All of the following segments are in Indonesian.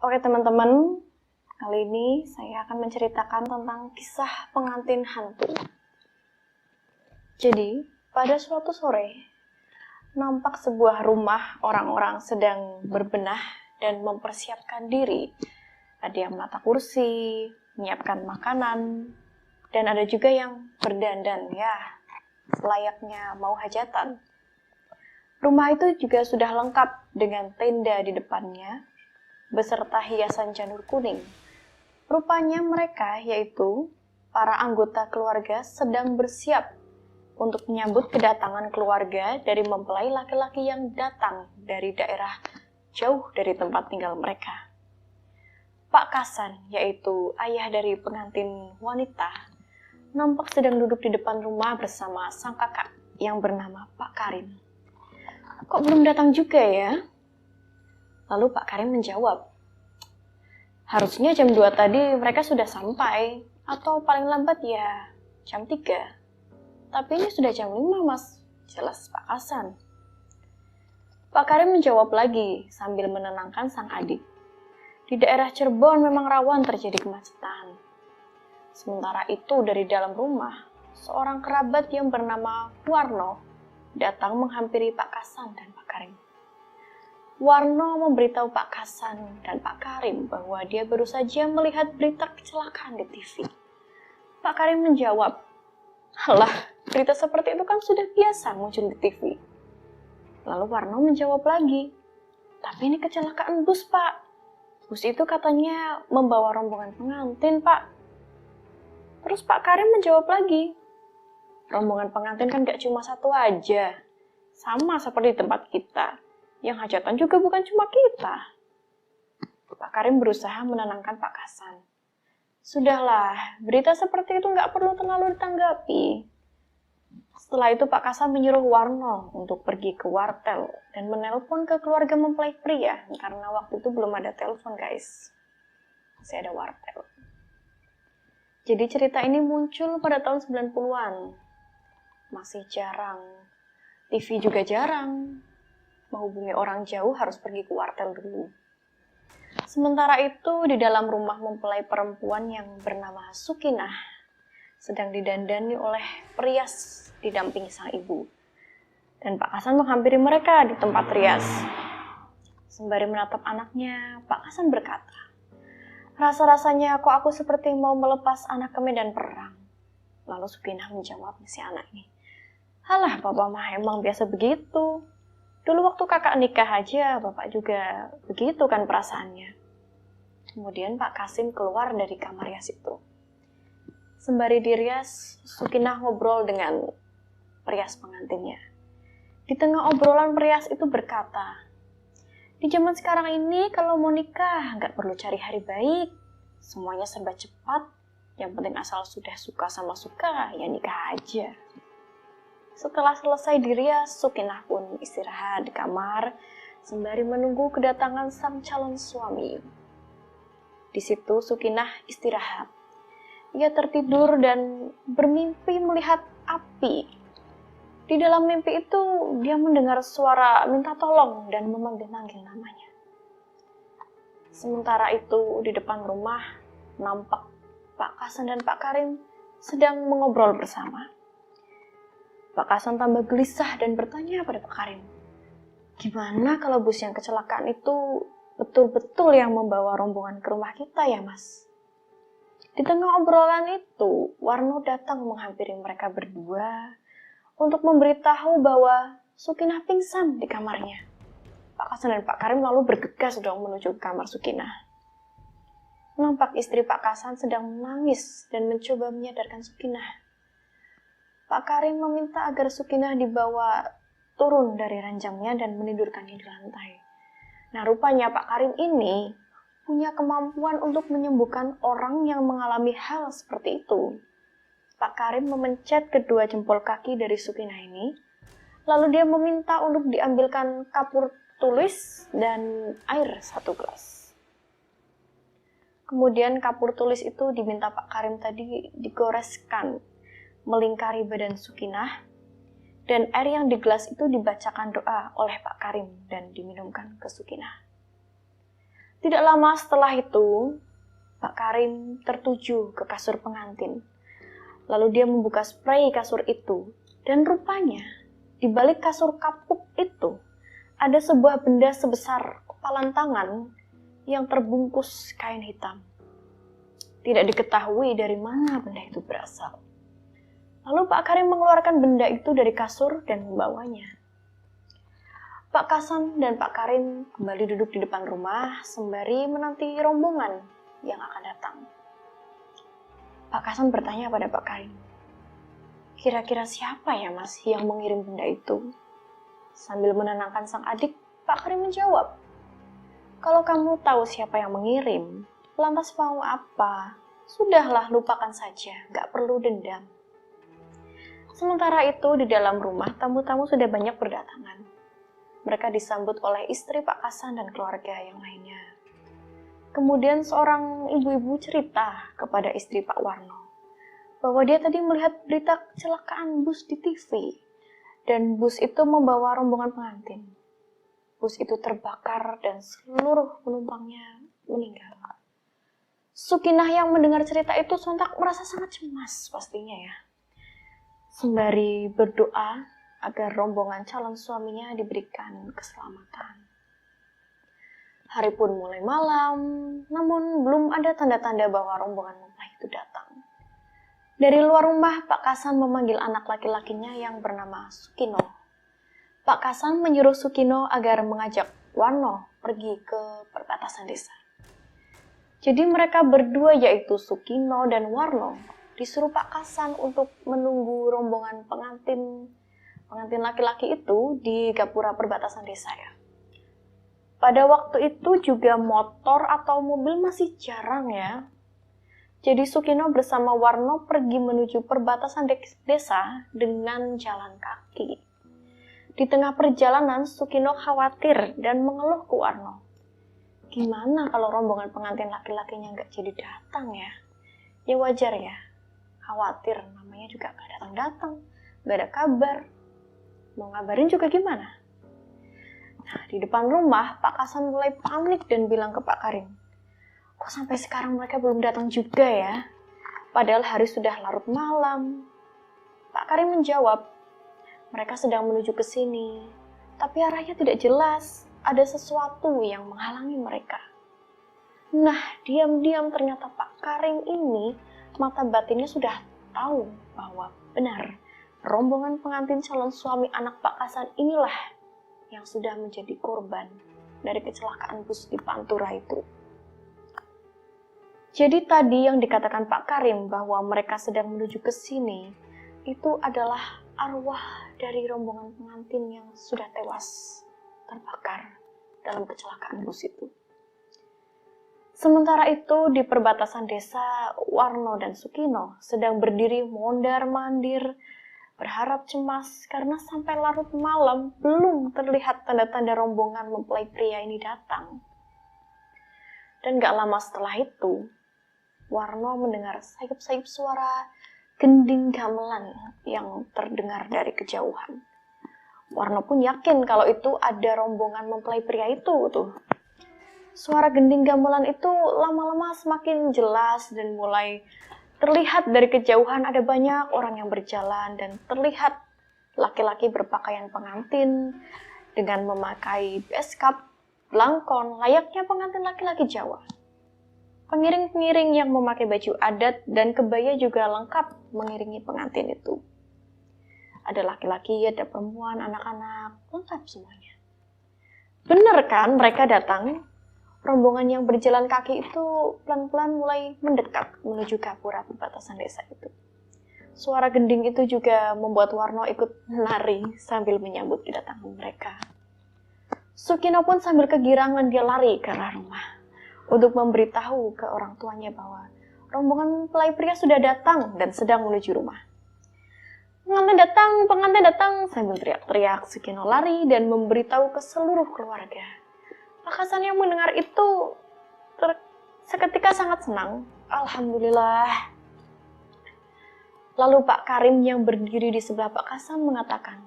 Oke teman-teman, kali ini saya akan menceritakan tentang kisah pengantin hantu. Jadi, pada suatu sore, nampak sebuah rumah orang-orang sedang berbenah dan mempersiapkan diri. Ada yang menata kursi, menyiapkan makanan, dan ada juga yang berdandan, ya, selayaknya mau hajatan. Rumah itu juga sudah lengkap dengan tenda di depannya, beserta hiasan janur kuning. Rupanya mereka, yaitu para anggota keluarga, sedang bersiap untuk menyambut kedatangan keluarga dari mempelai laki-laki yang datang dari daerah jauh dari tempat tinggal mereka. Pak Kasan, yaitu ayah dari pengantin wanita, nampak sedang duduk di depan rumah bersama sang kakak yang bernama Pak Karim. Kok belum datang juga ya? Lalu Pak Karim menjawab, harusnya jam 2 tadi mereka sudah sampai, atau paling lambat ya jam 3. Tapi ini sudah jam 5 mas, jelas Pak Kasan. Pak Karim menjawab lagi sambil menenangkan sang adik. Di daerah Cirebon memang rawan terjadi kemacetan. Sementara itu dari dalam rumah, seorang kerabat yang bernama Warno datang menghampiri Pak Kasan dan Pak Karim. Warno memberitahu Pak Kasan dan Pak Karim bahwa dia baru saja melihat berita kecelakaan di TV. Pak Karim menjawab, "Alah, berita seperti itu kan sudah biasa muncul di TV." Lalu Warno menjawab lagi, "Tapi ini kecelakaan bus, Pak. Bus itu katanya membawa rombongan pengantin, Pak." Terus Pak Karim menjawab lagi, "Rombongan pengantin kan gak cuma satu aja. Sama seperti tempat kita. Yang hajatan juga bukan cuma kita." Pak Karim berusaha menenangkan Pak Kasan. "Sudahlah, berita seperti itu nggak perlu terlalu ditanggapi." Setelah itu Pak Kasan menyuruh Warno untuk pergi ke wartel dan menelpon ke keluarga mempelai pria, karena waktu itu belum ada telepon guys. Masih ada wartel. Jadi cerita ini muncul pada tahun 90-an. Masih jarang. TV juga jarang. Menghubungi orang jauh harus pergi ke wartel dulu. Sementara itu di dalam rumah mempelai perempuan yang bernama Sukinah sedang didandani oleh perias didampingi sang ibu. Dan Pak Kasan menghampiri mereka di tempat rias. Sembari menatap anaknya, Pak Kasan berkata, "Rasa-rasanya kok aku seperti mau melepas anak ke medan perang." Lalu Sukinah menjawab si anak ini, "Halah, Papa mah emang biasa begitu. Dulu waktu kakak nikah aja, Bapak juga begitu kan perasaannya." Kemudian Pak Kasim keluar dari kamar rias itu. Sembari dirias, Sukinah ngobrol dengan perias pengantinnya. Di tengah obrolan perias itu berkata, "Di zaman sekarang ini kalau mau nikah nggak perlu cari hari baik. Semuanya serba cepat. Yang penting asal sudah suka sama suka, ya nikah aja." Setelah selesai dirias, Sukinah pun istirahat di kamar sembari menunggu kedatangan sang calon suami. Di situ Sukinah istirahat. Ia tertidur dan bermimpi melihat api. Di dalam mimpi itu dia mendengar suara minta tolong dan memanggil-manggil namanya. Sementara itu di depan rumah nampak Pak Kasan dan Pak Karim sedang mengobrol bersama. Pak Kasan tambah gelisah dan bertanya pada Pak Karim, "Gimana kalau bus yang kecelakaan itu betul-betul yang membawa rombongan ke rumah kita ya mas?" Di tengah obrolan itu, Warno datang menghampiri mereka berdua untuk memberitahu bahwa Sukinah pingsan di kamarnya. Pak Kasan dan Pak Karim lalu bergegas dong menuju ke kamar Sukinah. Nampak istri Pak Kasan sedang menangis dan mencoba menyadarkan Sukinah. Pak Karim meminta agar Sukinah dibawa turun dari ranjangnya dan menidurkannya di lantai. Nah, rupanya Pak Karim ini punya kemampuan untuk menyembuhkan orang yang mengalami hal seperti itu. Pak Karim memencet kedua jempol kaki dari Sukinah ini, lalu dia meminta untuk diambilkan kapur tulis dan air 1 gelas. Kemudian kapur tulis itu diminta Pak Karim tadi digoreskan melingkari badan Sukinah, dan air yang di gelas itu dibacakan doa oleh Pak Karim dan diminumkan ke Sukinah. Tidak lama setelah itu, Pak Karim tertuju ke kasur pengantin. Lalu dia membuka spray kasur itu, dan rupanya di balik kasur kapuk itu ada sebuah benda sebesar kepalan tangan yang terbungkus kain hitam. Tidak diketahui dari mana benda itu berasal. Lalu Pak Karim mengeluarkan benda itu dari kasur dan membawanya. Pak Kasan dan Pak Karim kembali duduk di depan rumah sembari menanti rombongan yang akan datang. Pak Kasan bertanya pada Pak Karim, "Kira-kira siapa ya Mas yang mengirim benda itu?" Sambil menenangkan sang adik, Pak Karim menjawab, "Kalau kamu tahu siapa yang mengirim, lantas mau apa? Sudahlah, lupakan saja, gak perlu dendam." Sementara itu, di dalam rumah, tamu-tamu sudah banyak berdatangan. Mereka disambut oleh istri Pak Kasan dan keluarga yang lainnya. Kemudian seorang ibu-ibu cerita kepada istri Pak Warno bahwa dia tadi melihat berita kecelakaan bus di TV, dan bus itu membawa rombongan pengantin. Bus itu terbakar dan seluruh penumpangnya meninggal. Sukinah yang mendengar cerita itu sontak merasa sangat cemas pastinya ya. Sembari berdoa agar rombongan calon suaminya diberikan keselamatan. Hari pun mulai malam, namun belum ada tanda-tanda bahwa rombongan mempelai itu datang. Dari luar rumah, Pak Kasan memanggil anak laki-lakinya yang bernama Sukino. Pak Kasan menyuruh Sukino agar mengajak Warno pergi ke perbatasan desa. Jadi mereka berdua, yaitu Sukino dan Warno, disuruh Pak Kasan untuk menunggu rombongan pengantin laki-laki itu di gapura perbatasan desa ya. Pada waktu itu juga motor atau mobil masih jarang ya. Jadi Sukino bersama Warno pergi menuju perbatasan desa dengan jalan kaki. Di tengah perjalanan, Sukino khawatir dan mengeluh ke Warno. Gimana kalau rombongan pengantin laki-lakinya nggak jadi datang ya? Ya wajar ya, khawatir, namanya juga nggak datang-datang, nggak ada kabar. Mau ngabarin juga gimana? Nah, di depan rumah, Pak Kasan mulai panik dan bilang ke Pak Karim, "Kok sampai sekarang mereka belum datang juga ya? Padahal hari sudah larut malam." Pak Karim menjawab, "Mereka sedang menuju ke sini, tapi arahnya tidak jelas. Ada sesuatu yang menghalangi mereka." Nah, diam-diam ternyata Pak Karim ini mata batinnya sudah tahu bahwa benar rombongan pengantin calon suami anak Pak Kasan inilah yang sudah menjadi korban dari kecelakaan bus di Pantura itu. Jadi tadi yang dikatakan Pak Karim bahwa mereka sedang menuju ke sini, itu adalah arwah dari rombongan pengantin yang sudah tewas terbakar dalam kecelakaan bus itu. Sementara itu di perbatasan desa, Warno dan Sukino sedang berdiri mondar-mandir, berharap cemas karena sampai larut malam belum terlihat tanda-tanda rombongan mempelai pria ini datang. Dan gak lama setelah itu, Warno mendengar sayup-sayup suara gending gamelan yang terdengar dari kejauhan. Warno pun yakin kalau itu ada rombongan mempelai pria itu tuh. Suara gending gamelan itu lama-lama semakin jelas dan mulai terlihat dari kejauhan ada banyak orang yang berjalan dan terlihat laki-laki berpakaian pengantin dengan memakai beskap, belangkon, layaknya pengantin laki-laki Jawa. Pengiring-pengiring yang memakai baju adat dan kebaya juga lengkap mengiringi pengantin itu. Ada laki-laki, ada perempuan, anak-anak, lengkap semuanya. Benar kan mereka datang? Rombongan yang berjalan kaki itu pelan-pelan mulai mendekat menuju gapura perbatasan desa itu. Suara gending itu juga membuat Warno ikut menari sambil menyambut kedatangan mereka. Sukino pun sambil kegirangan dia lari ke arah rumah untuk memberitahu ke orang tuanya bahwa rombongan mempelai pria sudah datang dan sedang menuju rumah. Pengantin datang, sambil teriak-teriak Sukino lari dan memberitahu ke seluruh keluarga. Pak Kasan yang mendengar itu seketika sangat senang. Alhamdulillah. Lalu Pak Karim yang berdiri di sebelah Pak Kasan mengatakan,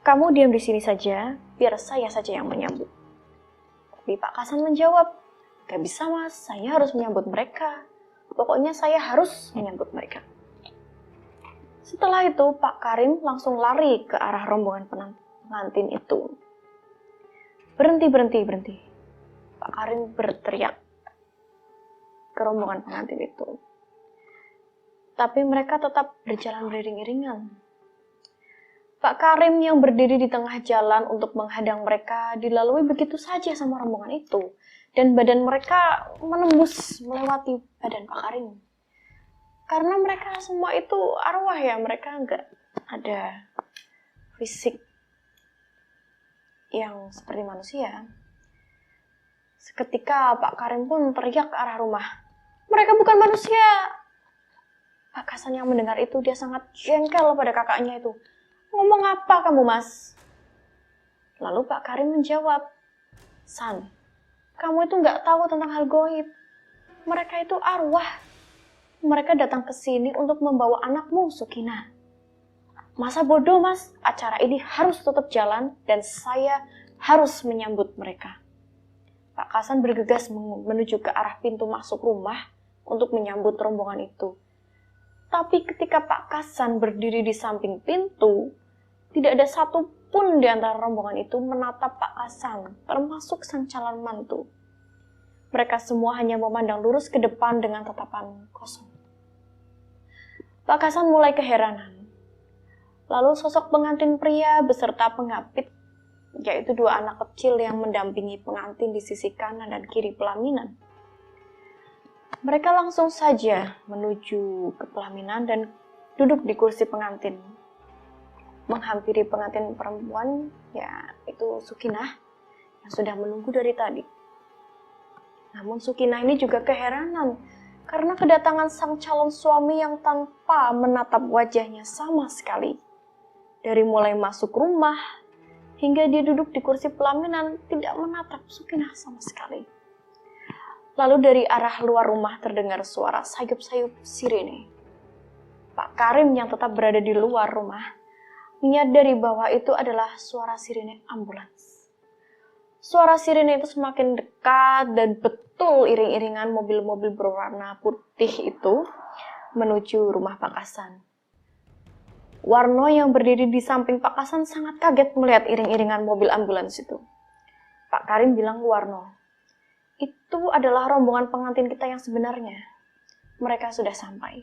"Kamu diam di sini saja, biar saya saja yang menyambut." Tapi Pak Kasan menjawab, Gak bisa mas, saya harus menyambut mereka. Pokoknya saya harus menyambut mereka. Setelah itu Pak Karim langsung lari ke arah rombongan pengantin itu. Berhenti, berhenti, berhenti. Pak Karim berteriak ke rombongan pengantin itu. Tapi mereka tetap berjalan beriring-iringan. Pak Karim yang berdiri di tengah jalan untuk menghadang mereka dilalui begitu saja sama rombongan itu. Dan badan mereka menembus melewati badan Pak Karim. Karena mereka semua itu arwah ya, mereka nggak ada fisik yang seperti manusia. Seketika Pak Karim pun teriak ke arah rumah, "Mereka bukan manusia!" Pak Hasan yang mendengar itu dia sangat jengkel pada kakaknya itu. "Ngomong apa kamu mas?" Lalu Pak Karim menjawab, "San, kamu itu nggak tahu tentang hal gaib. Mereka itu arwah. Mereka datang ke sini untuk membawa anakmu, Sukinah. Masa bodoh mas, acara ini harus tetap jalan dan saya harus menyambut mereka." Pak Hasan bergegas menuju ke arah pintu masuk rumah untuk menyambut rombongan itu. Tapi ketika Pak Hasan berdiri di samping pintu, tidak ada satupun di antara rombongan itu menatap Pak Hasan, termasuk sang calon mantu. Mereka semua hanya memandang lurus ke depan dengan tatapan kosong. Pak Hasan mulai keheranan. Lalu sosok pengantin pria beserta pengapit, yaitu 2 anak kecil yang mendampingi pengantin di sisi kanan dan kiri pelaminan. Mereka langsung saja menuju ke pelaminan dan duduk di kursi pengantin. Menghampiri pengantin perempuan, yaitu Sukinah, yang sudah menunggu dari tadi. Namun Sukinah ini juga keheranan karena kedatangan sang calon suami yang tanpa menatap wajahnya sama sekali. Dari mulai masuk rumah hingga dia duduk di kursi pelaminan tidak menatap Sukinah sama sekali. Lalu dari arah luar rumah terdengar suara sayup-sayup sirene. Pak Karim yang tetap berada di luar rumah menyadari bahwa itu adalah suara sirene ambulans. Suara sirene itu semakin dekat dan betul iring-iringan mobil-mobil berwarna putih itu menuju rumah Pak Hasan. Warno yang berdiri di samping Pak Hasan sangat kaget melihat iring-iringan mobil ambulans itu. Pak Karim bilang ke Warno, "Itu adalah rombongan pengantin kita yang sebenarnya. Mereka sudah sampai."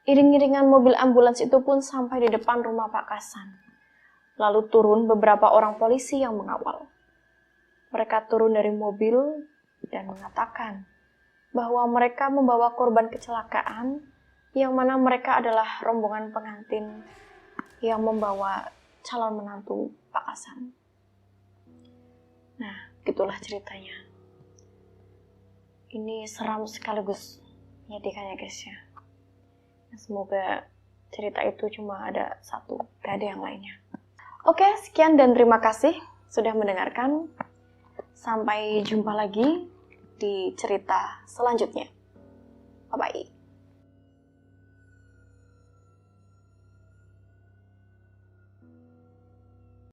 Iring-iringan mobil ambulans itu pun sampai di depan rumah Pak Hasan. Lalu turun beberapa orang polisi yang mengawal. Mereka turun dari mobil dan mengatakan bahwa mereka membawa korban kecelakaan, yang mana mereka adalah rombongan pengantin yang membawa calon menantu Pak Hasan. Nah, gitulah ceritanya. Ini seram sekaligus menyedihkan ya guys ya. Semoga cerita itu cuma ada satu, gak ada yang lainnya. Oke, sekian dan terima kasih sudah mendengarkan. Sampai jumpa lagi di cerita selanjutnya. Bye-bye.